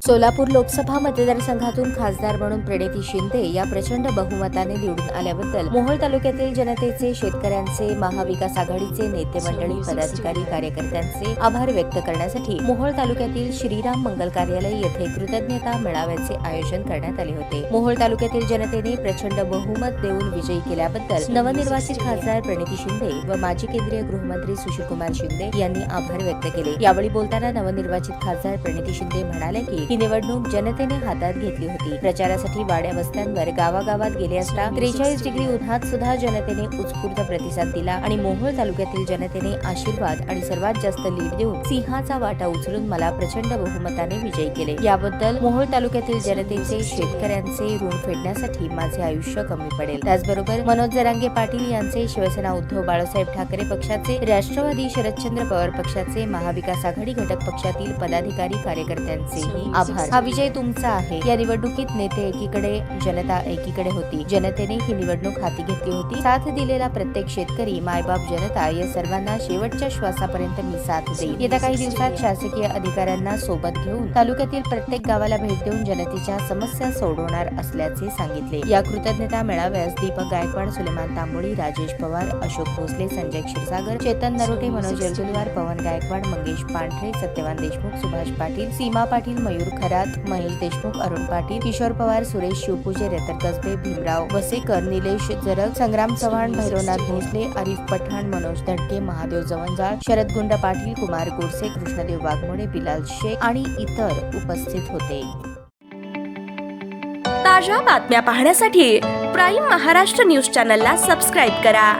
सोलापूर लोकसभा मतदारसंघातून खासदार म्हणून प्रणिती शिंदे या प्रचंड बहुमताने निवडून आल्याबद्दल मोहोळ तालुक्यातील जनतेचे, शेतकऱ्यांचे, महाविकास आघाडीचे नेते मंडळी, पदाधिकारी, कार्यकर्त्यांचे आभार व्यक्त करण्यासाठी मोहोळ तालुक्यातील श्रीराम मंगल कार्यालय येथे कृतज्ञता मेळाव्याचे आयोजन करण्यात आले होते। मोहोळ तालुक्यातील जनतेने प्रचंड बहुमत देऊन विजयी केल्याबद्दल नवनिर्वाचित खासदार प्रणिती शिंदे व माजी केंद्रीय गृहमंत्री सुशीलकुमार शिंदे यांनी आभार व्यक्त केले। यावेळी बोलताना नवनिर्वाचित खासदार प्रणिती शिंदे म्हणाले की ही निवडणूक जनतेने हातात घेतली होती। प्रचारासाठी वाड्या वस्त्यांवर गावागावात गेले असता 43 डिग्री उन्हात सुद्धा जनतेने उत्स्फूर्त प्रतिसाद दिला आणि मोहोळ तालुक्यातील जनतेने आशीर्वाद आणि सर्वात जास्त लीड देऊन सिंहाचा वाटा उचलून मला प्रचंड बहुमताने विजयी केले। याबद्दल मोहोळ तालुक्यातील जनतेचे, शेतकऱ्यांचे ऋण फेडण्यासाठी माझे आयुष्य कमी पडेल। त्याचबरोबर मनोज जरांगे पाटील यांचे, शिवसेना उद्धव बाळासाहेब ठाकरे पक्षाचे, राष्ट्रवादी शरदचंद्र पवार पक्षाचे, महाविकास आघाडी घटक पक्षातील पदाधिकारी, कार्यकर्त्यांचेही आभार। हा विजय तुमचा आहे। या निवडणुकीत नेते एकीकडे, जनता एकीकडे होती। जनतेने ही निवडणूक हाती घेतली होती। साथ दिलेला प्रत्येक शेतकरी, मायबाप, जनता या सर्वांना शेवटच्या श्वासापर्यंत मी साथ देईन। येत्या काही दिवसात शासकीय अधिकाऱ्यांना सोबत घेऊन तालुक्यातील प्रत्येक गावाला भेट देऊन जनतेच्या समस्या सोडवणार असल्याचे सांगितले। या कृतज्ञता मेळाव्यास दीपक गायकवाड, सुलेमान तांबोळी, राजेश पवार, अशोक भोसले, संजय क्षीरसागर, चेतन नरोटे, मनोज येलगुलवार, पवन गायकवाड, मंगेश पांढरे, सत्यवान देशमुख, सुभाष पाटील, सीमा पाटील, मयूर खरात, महेश देशमुख, अरुण पाटील, किशोर पवार, सुरेश शिवपूजे, रेतर कसबे, भीमराव वसेकर, निलेश जरग, संग्राम चव्हाण, भैरवनाथ भोसले, आरिफ पठाण, मनोज धडके, महादेव जवंजाळ, शरद गुंड पाटील, कुमार गोडसे, कृष्णदेव वाघमोडे, बिलाल शेख आणि इतर उपस्थित होते। ताज्या बातम्या पाहण्यासाठी प्राईम महाराष्ट्र न्यूज चॅनलला सबस्क्राईब करा।